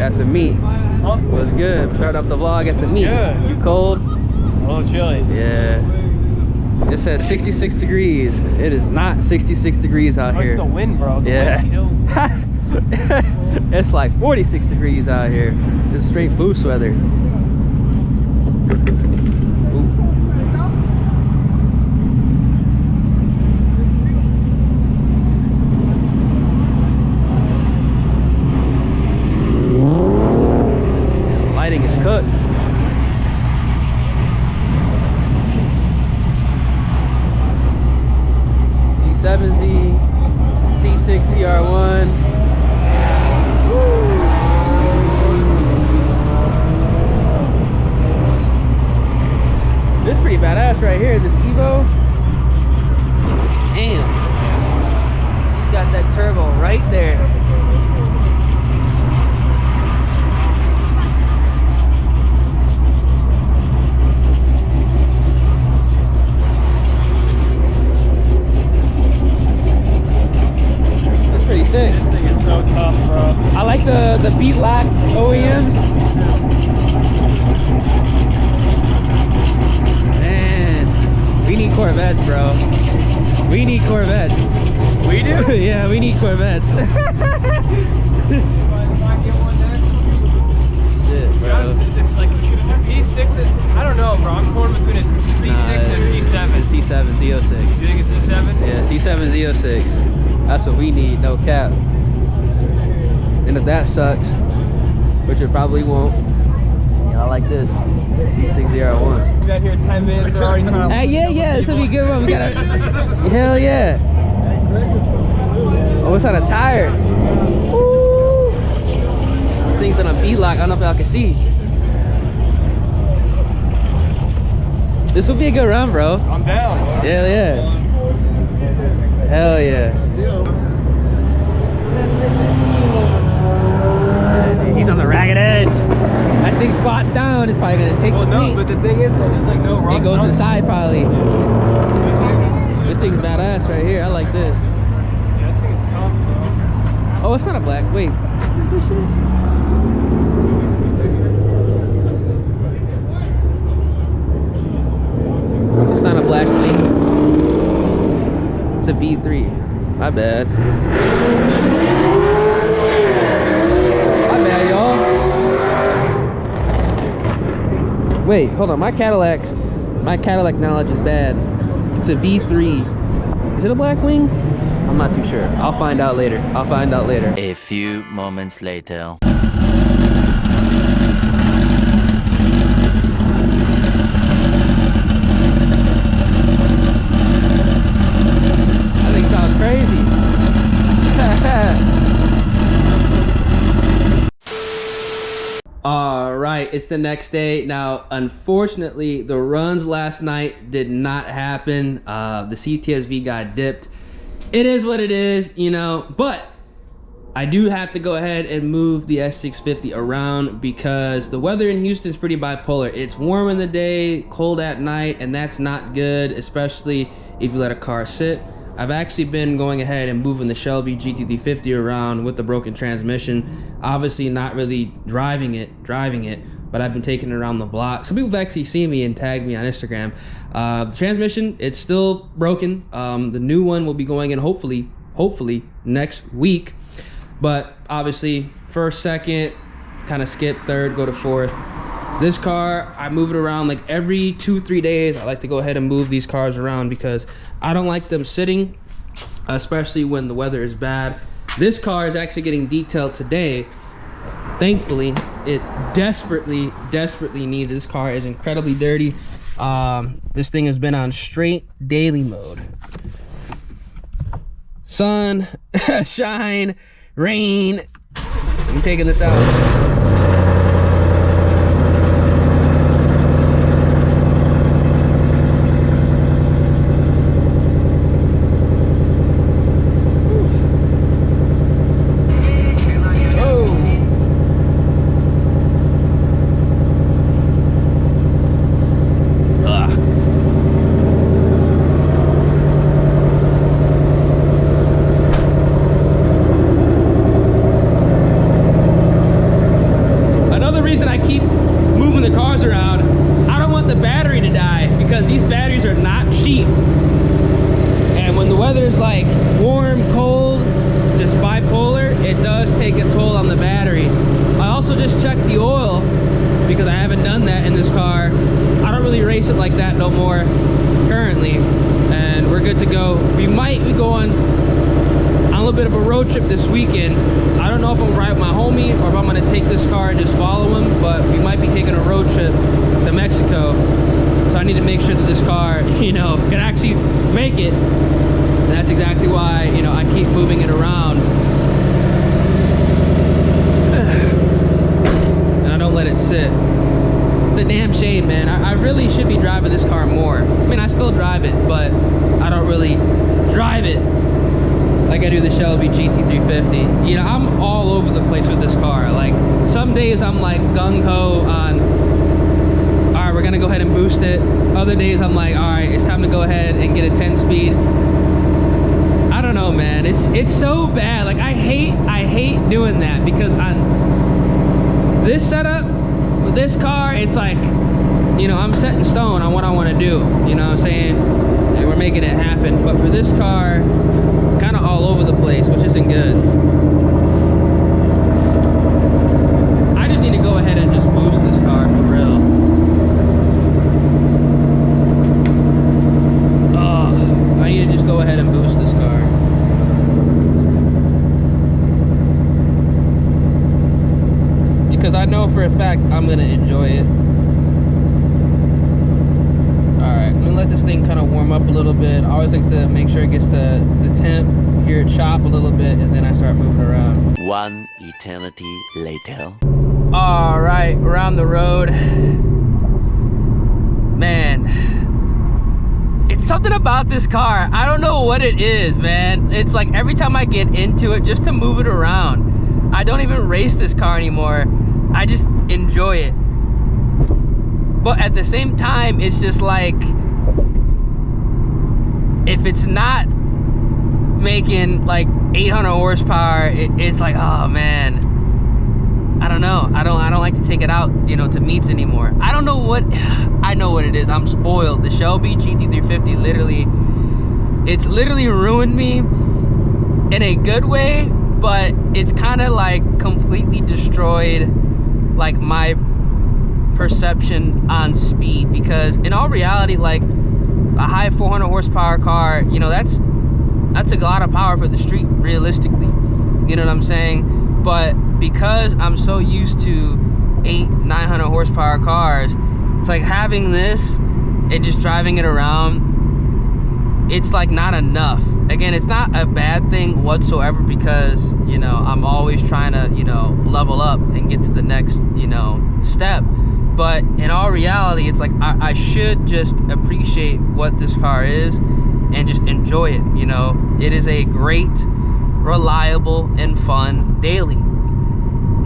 at the meet. Huh? What's good? Start up the vlog at the meet. Good. You cold? A little chilly. Yeah. It says 66 degrees. It is not 66 degrees out here. It's the wind, bro. The Yeah. wind It's like 46 degrees out here. It's straight boost weather. Lighting is cooked. C7Z, C6 ZR1. This is pretty badass right here, this Evo. Damn. It's got that turbo right there. That's pretty sick. This thing is so tough, bro. I like the beat-lock OEMs. We need Corvettes, bro. We need Corvettes. We do? Yeah, we need Corvettes. Shit, bro. Like, C6 is, I don't know, bro. I'm torn between a C6 and a C7. It's C7 Z06. You think it's C7? Yeah, C7 Z06. That's what we need, no cap. And if that sucks, which it probably won't, yeah, I like this. C6 ZR1. We got here 10 minutes. They're already trying to. Hey, yeah, this will be a good one. We gotta. Hell yeah. Oh, it's on a tire. Woo. This thing's on a beat-lock. I don't know if y'all can see. This will be a good run, bro. I'm down. Hell yeah. Hell yeah. He's on the ragged edge. That thing squats down. It's probably gonna take the No, paint. but the thing is, there's like no rock. It goes inside probably. This thing's badass right here. I like this. Yeah, this thing is tough, bro. Oh, it's not a black. Wait. It's not a black wing. It's a V3. My bad. My bad, y'all. Wait, hold on. My Cadillac knowledge is bad. It's a V3. Is it a black wing? I'm not too sure. I'll find out later. A few moments later. That thing sounds crazy. All right, it's the next day. Now, unfortunately, the runs last night did not happen. The CTSV got dipped. It is what it is, you know, but I do have to go ahead and move the S650 around because the weather in Houston is pretty bipolar. It's warm in the day, cold at night, and that's not good, especially if you let a car sit. I've actually been going ahead and moving the Shelby GT350 around with the broken transmission. Obviously not really driving it, but I've been taking it around the block. Some people have actually seen me and tagged me on Instagram. The transmission, it's still broken. The new one will be going in hopefully next week. But obviously, first, second, kind of skip, third, go to fourth. This car, I move it around like every 2-3 days. I like to go ahead and move these cars around because I don't like them sitting, especially when the weather is bad. This car is actually getting detailed today. Thankfully, it desperately needs. This car is incredibly dirty. This thing has been on straight daily mode. Sun, shine, rain. I'm taking this out. weather's like warm, cold, just bipolar, it does take a toll on the battery. I also just checked the oil because I haven't done that in this car. I don't really race it like that no more currently, and we're good to go. We might be going on a little bit of a road trip this weekend. I don't know if I'm gonna ride with my homie or if I'm gonna take this car and just follow him, but we might be taking a road trip to Mexico. So I need to make sure that this car, you know, can actually make it. And that's exactly why, you know, I keep moving it around. And I don't let it sit. It's a damn shame, man. I really should be driving this car more. I mean, I still drive it, but I don't really drive it like I do the Shelby GT350. You know, I'm all over the place with this car. Like, some days I'm like gung-ho on, all right, we're gonna go ahead and boost it. Other days I'm like, all right, it's time to go ahead and get a 10-speed. I don't know, man. It's so bad. Like, I hate doing that, because on this setup with this car, it's like, you know, I'm set in stone on what I want to do. You know what I'm saying? And we're making it happen. But for this car, kind of all over the place, which isn't good. I just need to go ahead and just boost this car for real. Oh, I need to just go ahead and boost this car. Because I know for a fact I'm gonna enjoy it. Alright, let me let this thing kind of warm up a little bit. I always like to make sure it gets to the temp, hear it chop a little bit, and then I start moving around. One eternity later. Alright, we're on the road. Man, it's something about this car. I don't know what it is, man. It's like every time I get into it, just to move it around. I don't even race this car anymore. I just enjoy it. But at the same time, it's just like, if it's not making like 800 horsepower, it's like, oh man, I don't know. I don't like to take it out, you know, to meets anymore. I don't know what, I know what it is. I'm spoiled. The Shelby GT350 literally, it's literally ruined me in a good way, but it's kind of like completely destroyed like my perception on speed, because in all reality, like a high 400 horsepower car, you know, that's a lot of power for the street, realistically, you know what I'm saying? But because I'm so used to 800-900 horsepower cars, it's like having this and just driving it around, it's like not enough. Again, it's not a bad thing whatsoever, because, you know, I'm always trying to, you know, level up and get to the next, you know, step. But in all reality, it's like I should just appreciate what this car is and just enjoy it. You know, it is a great, reliable, and fun daily.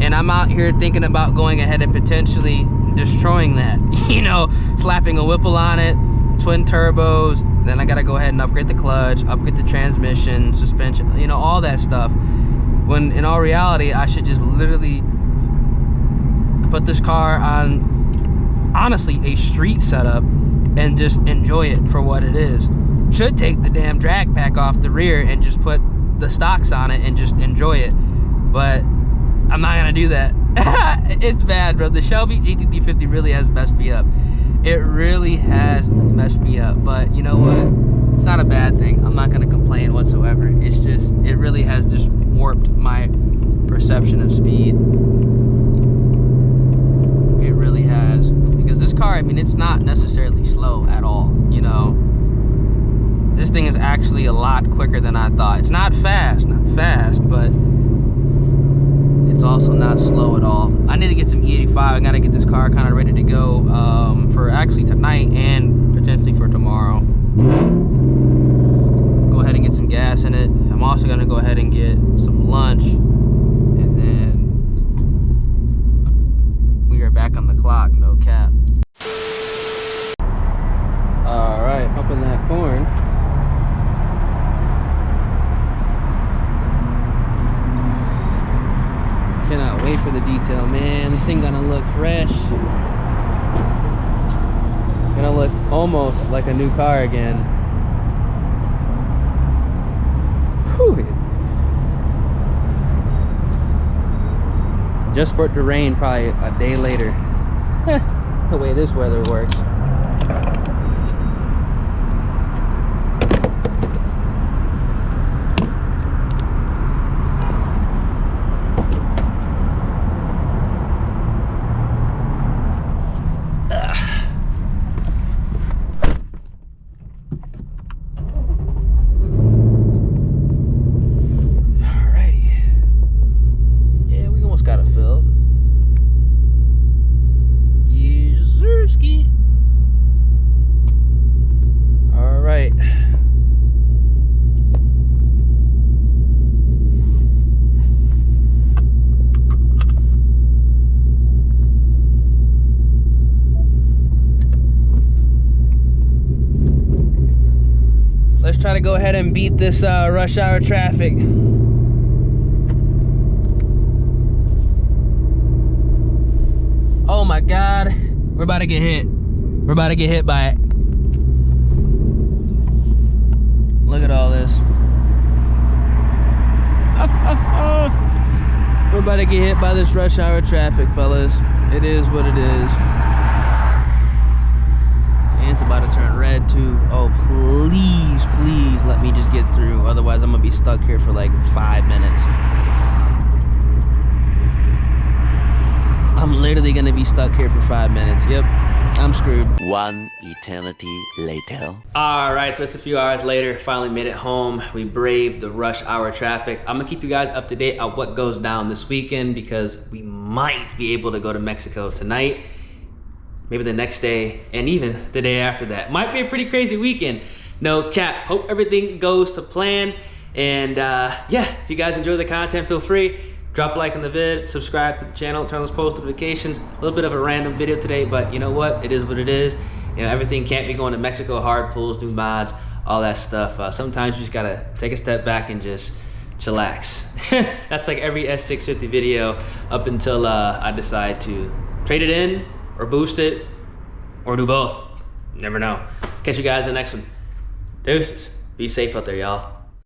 And I'm out here thinking about going ahead and potentially destroying that. You know, slapping a Whipple on it, twin turbos, then I gotta go ahead and upgrade the clutch, upgrade the transmission, suspension, you know, all that stuff. When in all reality, I should just literally put this car on, honestly, a street setup and just enjoy it for what it is. Should take the damn drag pack off the rear and just put the stocks on it and just enjoy it. But I'm not gonna do that. It's bad, bro. The Shelby GT350 really has messed me up. It really has messed me up. But you know what? It's not a bad thing. I'm not gonna complain whatsoever. It's just, it really has just warped my perception of speed. It really has. Because this car, I mean, it's not necessarily slow at all, you know. This thing is actually a lot quicker than I thought. It's not fast, but it's also not slow at all. I need to get some E85. I gotta get this car kind of ready to go for actually tonight and potentially for tomorrow. Go ahead and get some gas in it. I'm also gonna go ahead and get some lunch, and then we are back on the clock, no cap. All right, pumping that corn. Cannot wait for the detail, man. This thing gonna look fresh. Gonna look almost like a new car again. Whew. Just for it to rain probably a day later. The way this weather works. Let's try to go ahead and beat this rush hour traffic. Oh my God, we're about to get hit. We're about to get hit by it. Look at all this. We're about to get hit by this rush hour traffic, fellas. It is what it is. And it's about to turn red too. Oh, please, please let me just get through. Otherwise, I'm gonna be stuck here for like 5 minutes. I'm literally gonna be stuck here for 5 minutes. Yep, I'm screwed. One eternity later. All right, so it's a few hours later. Finally made it home. We braved the rush hour traffic. I'm gonna keep you guys up to date on what goes down this weekend because we might be able to go to Mexico tonight. Maybe the next day, and even the day after that. Might be a pretty crazy weekend. No cap. Hope everything goes to plan. And yeah, if you guys enjoy the content, feel free. Drop a like on the vid, subscribe to the channel, turn on those post notifications. A little bit of a random video today, but you know what? It is what it is. You know, everything can't be going to Mexico, hard pulls, new mods, all that stuff. Sometimes you just gotta take a step back and just chillax. That's like every S650 video up until I decide to trade it in, or boost it, or do both. Never know. Catch you guys in the next one. Deuces. Be safe out there, y'all.